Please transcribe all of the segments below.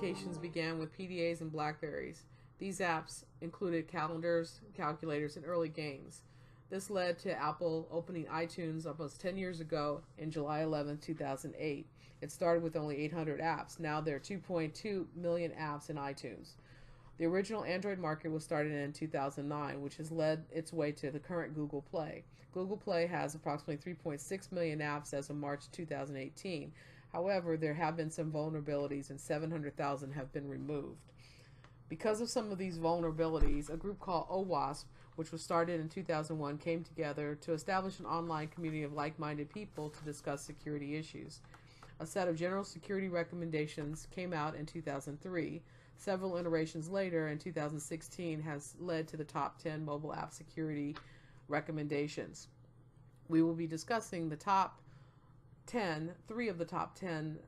applications began with PDAs and Blackberries. These apps included calendars, calculators, and early games. This led to Apple opening iTunes almost 10 years ago in July 11, 2008. It started with only 800 apps. Now there are 2.2 million apps in iTunes. The original Android market was started in 2009, which has led its way to the current Google Play. Google Play has approximately 3.6 million apps as of March 2018. However, there have been some vulnerabilities and 700,000 have been removed. Because of some of these vulnerabilities, a group called OWASP, which was started in 2001, came together to establish an online community of like-minded people to discuss security issues. A set of general security recommendations came out in 2003. Several iterations later, in 2016, has led to the top 10 mobile app security recommendations. We will be discussing the top 10, three of the top 10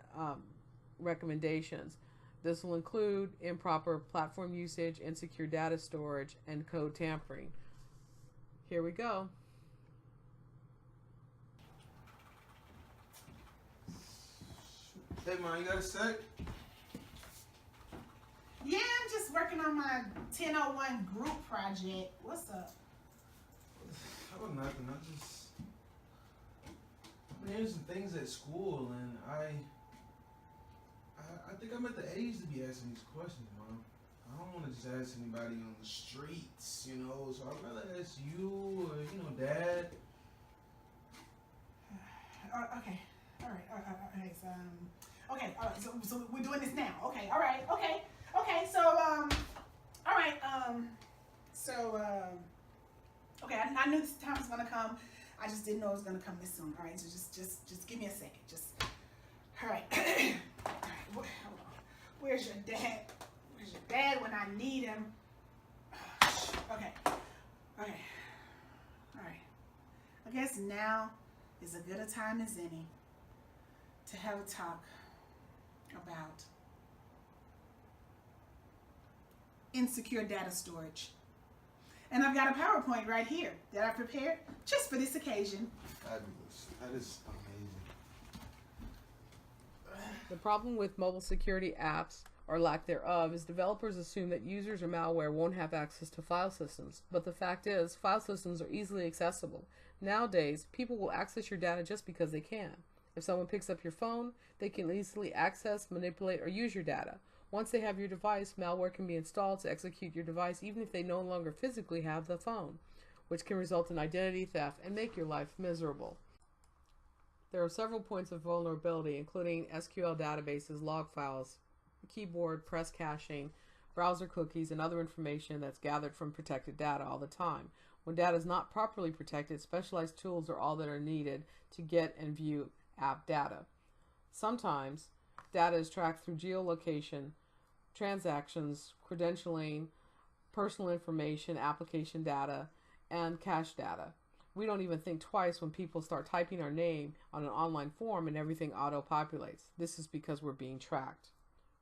recommendations. This will include improper platform usage, insecure data storage, and code tampering. Here we go. Hey, Mom, you got a sec? Yeah, I'm just working on my 1001 group project. What's up? Oh, nothing. I'm hearing some things at school, and I think I'm at the age to be asking these questions, Mom. I don't want to just ask anybody on the streets, so I'd rather ask you or, Dad. Okay. All right. Okay. Okay. All right. So we're doing this now. Okay. All right. Okay. So all right. Okay. I knew this time was gonna come. I just didn't know it was gonna come this soon. All right. So just give me a second. All right. All right. Hold on. Where's your dad? Where's your dad when I need him? Okay. All right. I guess now is as good a time as any to have a talk about insecure data storage. And I've got a PowerPoint right here that I prepared just for this occasion. Fabulous. That is amazing. The problem with mobile security apps, or lack thereof, is developers assume that users or malware won't have access to file systems. But the fact is, file systems are easily accessible. Nowadays, people will access your data just because they can. If someone picks up your phone, they can easily access, manipulate, or use your data. Once they have your device, malware can be installed to execute your device even if they no longer physically have the phone, which can result in identity theft and make your life miserable. There are several points of vulnerability, including SQL databases, log files, keyboard press caching, browser cookies, and other information that's gathered from protected data all the time. When data is not properly protected, specialized tools are all that are needed to get and view app data. Sometimes, data is tracked through geolocation, transactions, credentialing, personal information, application data, and cache data. We don't even think twice when people start typing our name on an online form and everything auto-populates. This is because we're being tracked.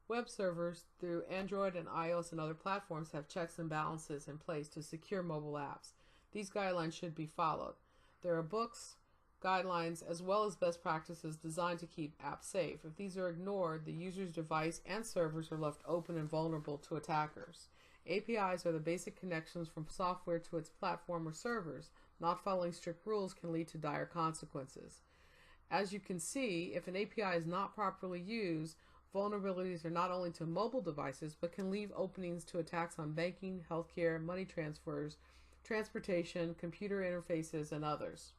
Web servers through Android and iOS and other platforms have checks and balances in place to secure mobile apps. These guidelines should be followed. There are books, guidelines, as well as best practices designed to keep apps safe. If these are ignored, the user's device and servers are left open and vulnerable to attackers. APIs are the basic connections from software to its platform or servers. Not following strict rules can lead to dire consequences. As you can see, if an API is not properly used, vulnerabilities are not only to mobile devices, but can leave openings to attacks on banking, healthcare, money transfers, transportation, computer interfaces, and others.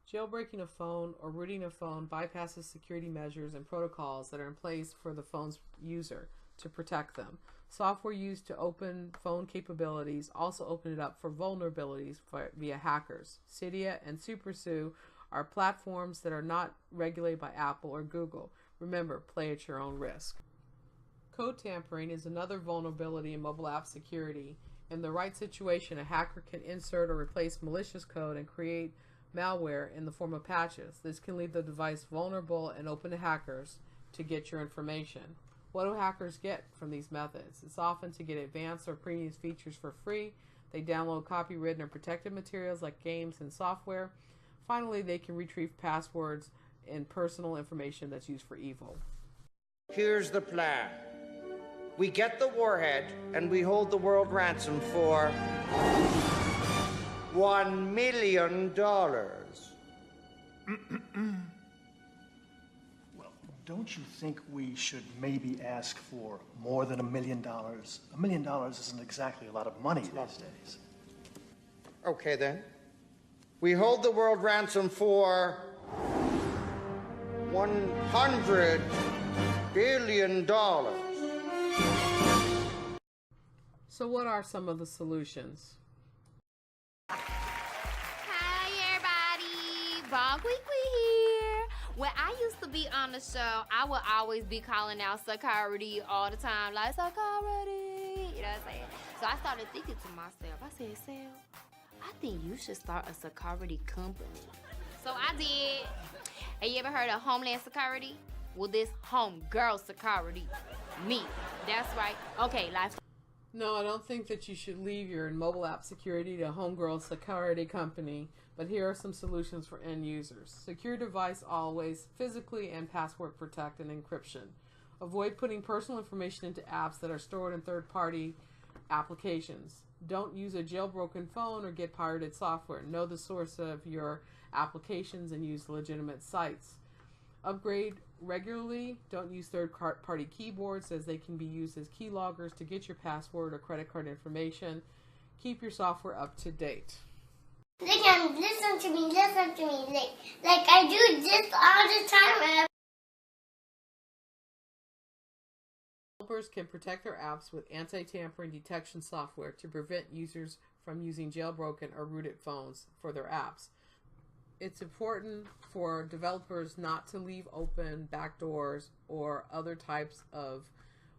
Jailbreaking a phone or rooting a phone bypasses security measures and protocols that are in place for the phone's user to protect them. Software used to open phone capabilities also open it up for vulnerabilities via hackers. Cydia and SuperSue are platforms that are not regulated by Apple or Google. Remember, play at your own risk. Code tampering is another vulnerability in mobile app security. In the right situation, a hacker can insert or replace malicious code and create malware in the form of patches. This can leave the device vulnerable and open to hackers to get your information. What do hackers get from these methods? It's often to get advanced or premium features for free. They download copywritten or protected materials like games and software. Finally, they can retrieve passwords and personal information that's used for evil. Here's the plan. We get the warhead and we hold the world ransom for $1 million. Well, don't you think we should maybe ask for more than $1 million? $1 million isn't exactly a lot of money these days. Okay, then. We hold the world ransom for $100 billion. So what are some of the solutions? Hi everybody, Bonquiqui here. When I used to be on the show, I would always be calling out security all the time, like security, you know what I'm saying? So I started thinking to myself, I said, Sal, I think you should start a security company. So I did. Have you ever heard of Homeland Security? Well, this homegirl security, me. That's right. Okay, life. No, I don't think that you should leave your mobile app security to a homegirl security company, but here are some solutions for end users. Secure device always, physically and password protect and encryption. Avoid putting personal information into apps that are stored in third-party applications. Don't use a jailbroken phone or get pirated software. Know the source of your applications and use legitimate sites. Upgrade regularly. Don't use third-party keyboards as they can be used as keyloggers to get your password or credit card information. Keep your software up to date. Listen to me. Like I do this all the time. Developers can protect their apps with anti-tampering detection software to prevent users from using jailbroken or rooted phones for their apps. It's important for developers not to leave open backdoors or other types of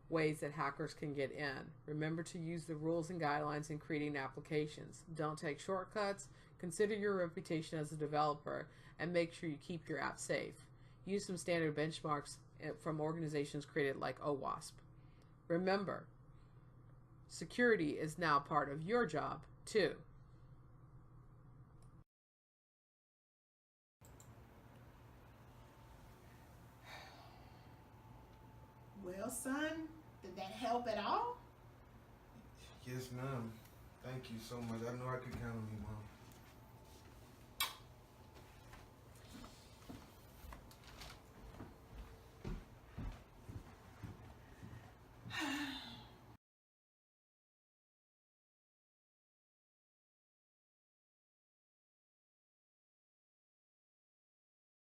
ways that hackers can get in. Remember to use the rules and guidelines in creating applications. Don't take shortcuts. Consider your reputation as a developer and make sure you keep your app safe. Use some standard benchmarks from organizations created like OWASP. Remember, security is now part of your job too. Well, son, did that help at all? Yes, ma'am. Thank you so much. I know I could count on you, Mom.